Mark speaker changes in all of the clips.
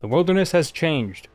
Speaker 1: The wilderness has changed.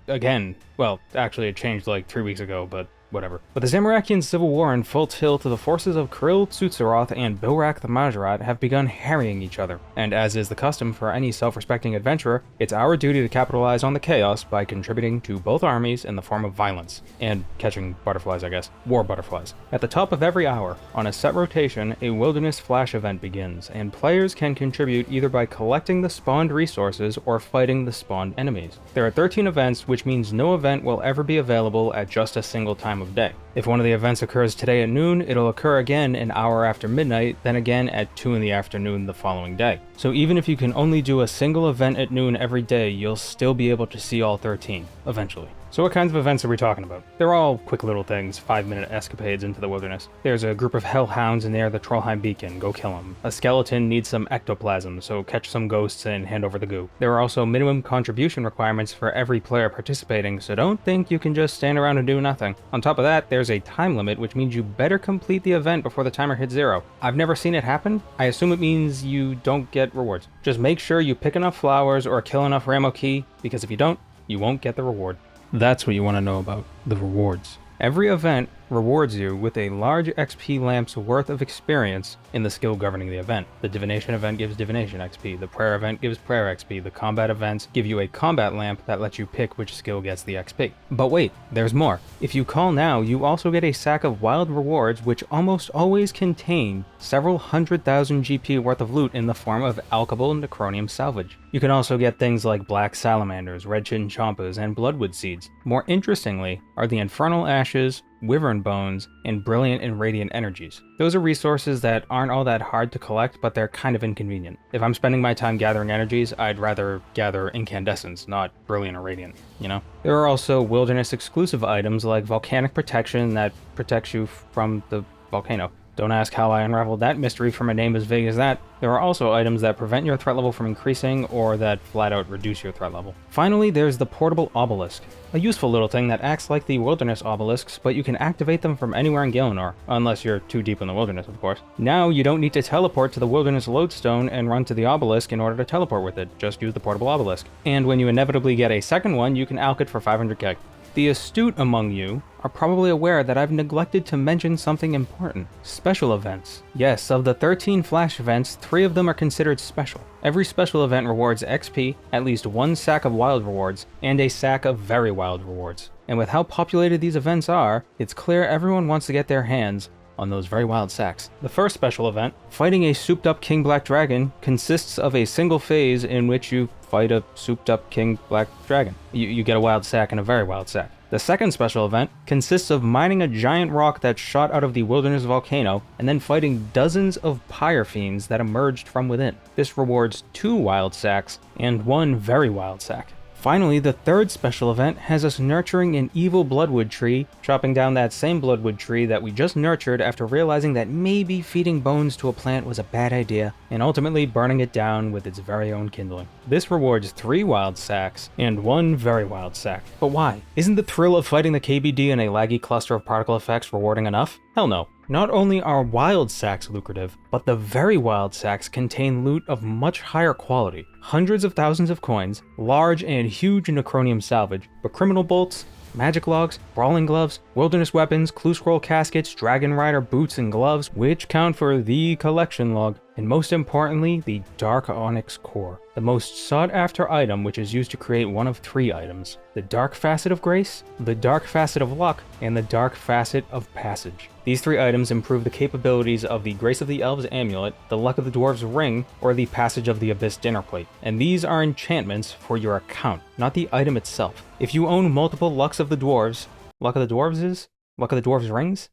Speaker 1: Again. Well, actually it changed like 3 weeks ago, but whatever. But the Zamorakian civil war in full tilt, the forces of Krill Tsutsaroth and Bilrak the Majorat have begun harrying each other, and as is the custom for any self-respecting adventurer, it's our duty to capitalize on the chaos by contributing to both armies in the form of violence, and catching butterflies, I guess. War butterflies. At the top of every hour, on a set rotation, a wilderness flash event begins, and players can contribute either by collecting the spawned resources or fighting the spawned enemies. There are 13 events, which means no event will ever be available at just a single time of day. If one of the events occurs today at noon, it'll occur again an hour after midnight, then again at 2 in the afternoon the following day. So even if you can only do a single event at noon every day, you'll still be able to see all 13, eventually. So what kinds of events are we talking about? They're all quick little things, 5-minute escapades into the wilderness. There's a group of hellhounds near the Trollheim Beacon, go kill them. A skeleton needs some ectoplasm, so catch some ghosts and hand over the goo. There are also minimum contribution requirements for every player participating, so don't think you can just stand around and do nothing. On top of that, there's a time limit, which means you better complete the event before the timer hits 0. I've never seen it happen. I assume it means you don't get rewards. Just make sure you pick enough flowers or kill enough Ramoki, because if you don't, you won't get the reward. That's what you want to know about the rewards. Every event rewards you with a large XP lamp's worth of experience in the skill governing the event. The divination event gives divination XP, the prayer event gives prayer XP, the combat events give you a combat lamp that lets you pick which skill gets the XP. But wait, there's more. If you call now, you also get a sack of wild rewards which almost always contain several 100,000 GP worth of loot in the form of alchable necronium salvage. You can also get things like black salamanders, red chinchompas, and bloodwood seeds. More interestingly are the infernal ashes, wyvern bones, and brilliant and radiant energies. Those are resources that aren't all that hard to collect, but they're kind of inconvenient. If I'm spending my time gathering energies, I'd rather gather incandescence, not brilliant or radiant, you know? There are also wilderness exclusive items like volcanic protection that protects you from the volcano. Don't ask how I unraveled that mystery from a name as vague as that. There are also items that prevent your threat level from increasing or that flat out reduce your threat level. Finally, there's the portable obelisk, a useful little thing that acts like the wilderness obelisks, but you can activate them from anywhere in Galenor, unless you're too deep in the wilderness, of course. Now you don't need to teleport to the wilderness lodestone and run to the obelisk in order to teleport with it, just use the portable obelisk. And when you inevitably get a second one, you can alch it for 500k. The astute among you are probably aware that I've neglected to mention something important. Special events. Yes, of the 13 flash events, 3 of them are considered special. Every special event rewards XP, at least 1 sack of wild rewards, and a sack of very wild rewards. And with how populated these events are, it's clear everyone wants to get their hands on those very wild sacks. The first special event, fighting a souped up King Black Dragon, consists of a single phase in which you fight a souped up King Black Dragon. You get a wild sack and a very wild sack. The second special event consists of mining a giant rock that shot out of the wilderness volcano and then fighting dozens of pyre fiends that emerged from within. This rewards 2 wild sacks and 1 very wild sack. Finally, the third special event has us nurturing an evil bloodwood tree, chopping down that same bloodwood tree that we just nurtured after realizing that maybe feeding bones to a plant was a bad idea, and ultimately burning it down with its very own kindling. This rewards 3 wild sacks and 1 very wild sack. But why? Isn't the thrill of fighting the KBD in a laggy cluster of particle effects rewarding enough? Hell no. Not only are wild sacks lucrative, but the very wild sacks contain loot of much higher quality. Hundreds of thousands of coins, large and huge necronium salvage, but criminal bolts, magic logs, brawling gloves, wilderness weapons, clue scroll caskets, dragon rider boots and gloves, which count for the collection log, and most importantly, the dark onyx core, the most sought after item which is used to create one of 3 items: the dark facet of grace, the dark facet of luck, and the dark facet of passage. These 3 items improve the capabilities of the Grace of the Elves amulet, the Luck of the Dwarves ring, or the Passage of the Abyss dinner plate. And these are enchantments for your account, not the item itself. If you own multiple Lucks of the Dwarves, Luck of the Dwarves is? Luck of the Dwarves rings?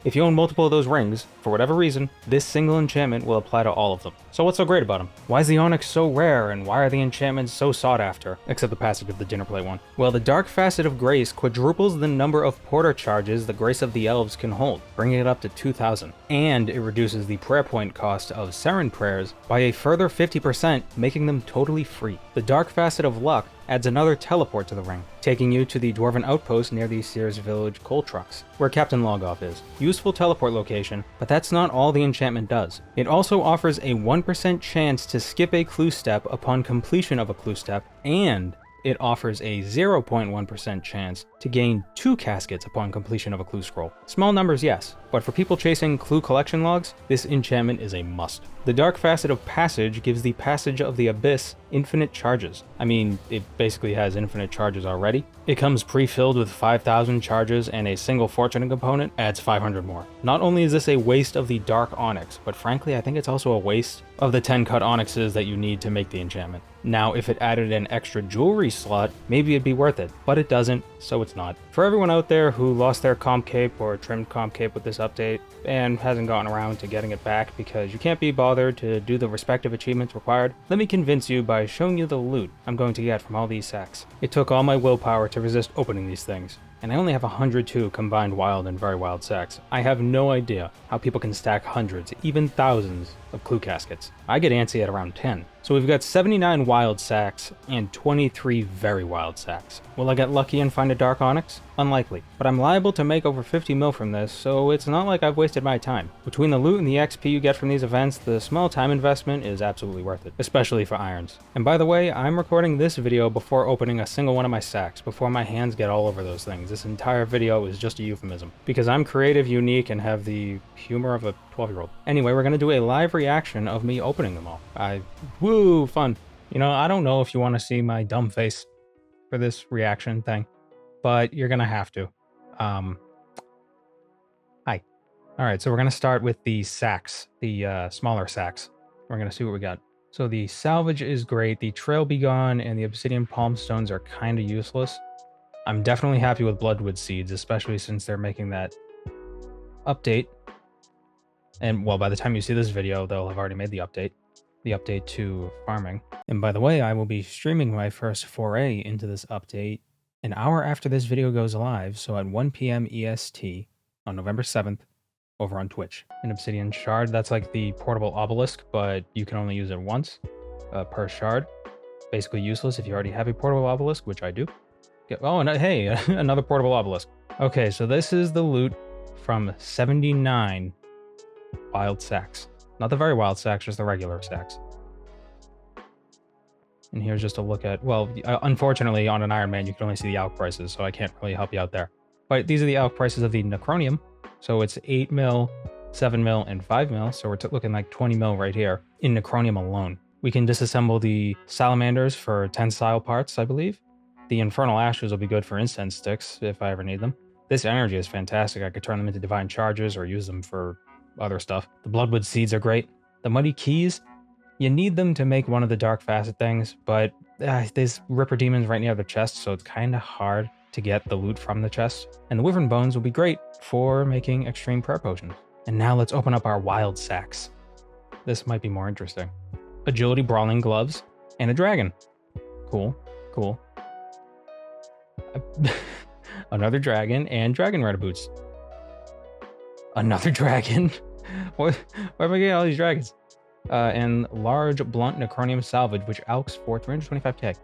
Speaker 1: If you own multiple of those rings, for whatever reason, this single enchantment will apply to all of them. So what's so great about them? Why is the onyx so rare, and why are the enchantments so sought after? Except the Passage of the dinner plate one. Well, the Dark Facet of Grace quadruples the number of porter charges the Grace of the Elves can hold, bringing it up to 2,000. And it reduces the prayer point cost of Seren prayers by a further 50%, making them totally free. The Dark Facet of Luck adds another teleport to the ring, taking you to the Dwarven outpost near the Sears Village coal trucks, where Captain Logoff is. useful teleport location, but that's not all the enchantment does. It also offers a 1% chance to skip a clue step upon completion of a clue step, and it offers a 0.1% chance to gain 2 caskets upon completion of a clue scroll. Small numbers, yes, but for people chasing clue collection logs, this enchantment is a must. The Dark Facet of Passage gives the Passage of the Abyss infinite charges. I mean, it basically has infinite charges already. It comes pre-filled with 5,000 charges, and a single fortune component adds 500 more. Not only is this a waste of the Dark Onyx, but frankly I think it's also a waste of the 10 cut onyxes that you need to make the enchantment. Now, if it added an extra jewelry slot, maybe it'd be worth it, but it doesn't, so it's not. For everyone out there who lost their comp cape or trimmed comp cape with this update and hasn't gotten around to getting it back because you can't be bothered to do the respective achievements required, let me convince you by showing you the loot I'm going to get from all these sacks. It took all my willpower to resist opening these things, and I only have 102 combined wild and very wild sacks. I have no idea how people can stack hundreds, even thousands, of clue caskets. I get antsy at around 10. So we've got 79 wild sacks and 23 very wild sacks. Will I get lucky and find a Dark Onyx? Unlikely, but I'm liable to make over 50 mil from this, so it's not like I've wasted my time. Between the loot and the XP you get from these events, the small time investment is absolutely worth it, especially for irons. And by the way, I'm recording this video before opening a single one of my sacks, before my hands get all over those things. This entire video is just a euphemism, because I'm creative, unique, and have the humor of a 12-year-old. Anyway, we're gonna do a live reaction of me opening them all. Woo, fun. You know, I don't know if you want to see my dumb face for this reaction thing, but you're gonna have to. Hi. Alright, so we're gonna start with the sacks, the smaller sacks. We're gonna see what we got. So the salvage is great, the trail be gone, and the obsidian palm stones are kind of useless. I'm definitely happy with bloodwood seeds, especially since they're making that update. And well, by the time you see this video, they'll have already made the update to farming. And by the way, I will be streaming my first foray into this update an hour after this video goes live, so at 1 p.m. EST on November 7th over on Twitch. An obsidian shard, that's like the portable obelisk, but you can only use it once per shard. Basically useless if you already have a portable obelisk, which I do. Oh, and hey, another portable obelisk. Okay, so this is the loot from 79 wild sacks. Not the very wild sacks, just the regular sacks. And here's just a look at, well, unfortunately on an Ironman you can only see the alch prices, so I can't really help you out there. But these are the alch prices of the Necronium. So it's 8 mil, 7 mil, and 5 mil, so we're looking like 20 mil right here in Necronium alone. We can disassemble the salamanders for tensile parts, I believe. The infernal ashes will be good for incense sticks if I ever need them. This energy is fantastic. I could turn them into divine charges or use them for other stuff. The bloodwood seeds are great. The muddy keys, you need them to make one of the dark facet things, but there's ripper demons right near the chest, so it's kind of hard to get the loot from the chest. And the wyvern bones will be great for making extreme prayer potions. And now let's open up our wild sacks. This might be more interesting. Agility brawling gloves and a dragon. Cool, cool. Another dragon and dragon rider boots. Another dragon. Where am I getting all these dragons? And large blunt necronium salvage, which alks for 325k.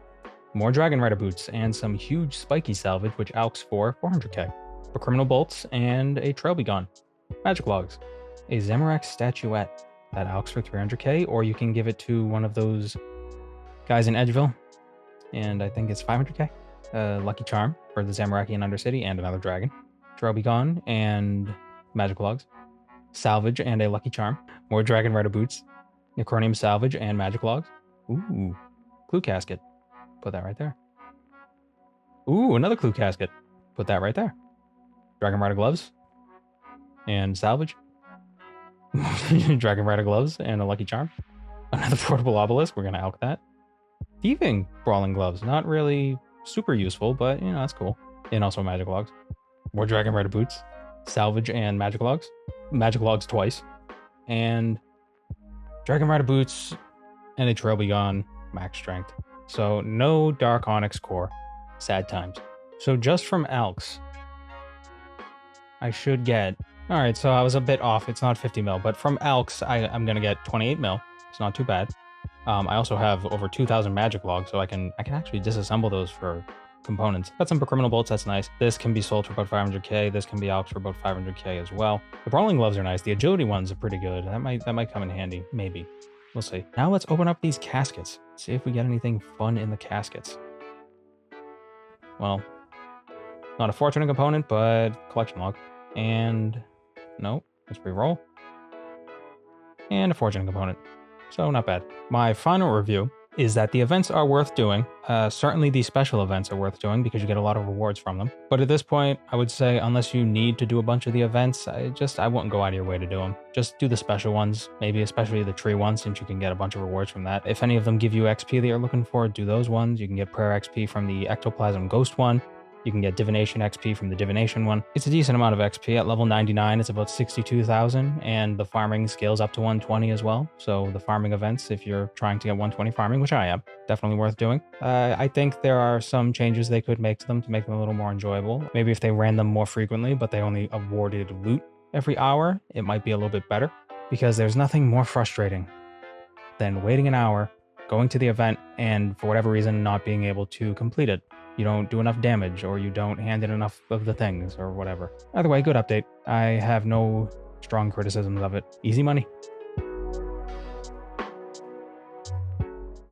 Speaker 1: More dragon rider boots and some huge spiky salvage, which alks for 400k. For criminal bolts and a trail be gone. Magic logs. A Zamorak statuette that alks for 300k, or you can give it to one of those guys in Edgeville, and I think it's 500k. Lucky charm for the Zamorakian Undercity and another dragon. Trail be gone and magic logs. Salvage and a lucky charm. More dragon rider boots. Necronium salvage and magic logs. Ooh, clue casket. Put that right there. Ooh, another clue casket. Put that right there. Dragon rider gloves and salvage. Dragon rider gloves and a lucky charm. Another portable obelisk. We're gonna alch that. Thieving brawling gloves. Not really super useful, but you know, that's cool. And also magic logs. More dragon rider boots. Salvage and magic logs. Magic logs twice. And dragon rider boots and a trail be gone max strength. So no dark onyx core. Sad times. So just from alks, I should get, all right, so I was a bit off. It's not 50 mil, but from alks, I'm going to get 28 mil. It's not too bad. I also have over 2,000 magic logs, so I can actually disassemble those for components. Got some criminal bolts, that's nice. This can be sold for about 500k. This can be out for about 500k as well. The brawling gloves are nice. The agility ones are pretty good. That might come in handy, maybe. We'll see. Now let's open up these caskets. See if we get anything fun in the caskets. Well, not a fortunate component, but collection log. And no, let's re-roll. And a fortunate component. So not bad. My final review is that the events are worth doing. Certainly the special events are worth doing because you get a lot of rewards from them. But at this point, I would say unless you need to do a bunch of the events, I wouldn't go out of your way to do them. Just do the special ones, maybe especially the tree ones, since you can get a bunch of rewards from that. If any of them give you XP that you're looking for, do those ones. You can get prayer XP from the ectoplasm ghost one. You can get divination XP from the divination one. It's a decent amount of XP. At level 99, it's about 62,000, and the farming scales up to 120 as well. So the farming events, if you're trying to get 120 farming, which I am, definitely worth doing. I think there are some changes they could make to them to make them a little more enjoyable. Maybe if they ran them more frequently, but they only awarded loot every hour, it might be a little bit better. Because there's nothing more frustrating than waiting an hour, going to the event, and for whatever reason, not being able to complete it. You don't do enough damage, or you don't hand in enough of the things, or whatever. Either way, good update. I have no strong criticisms of it. Easy money.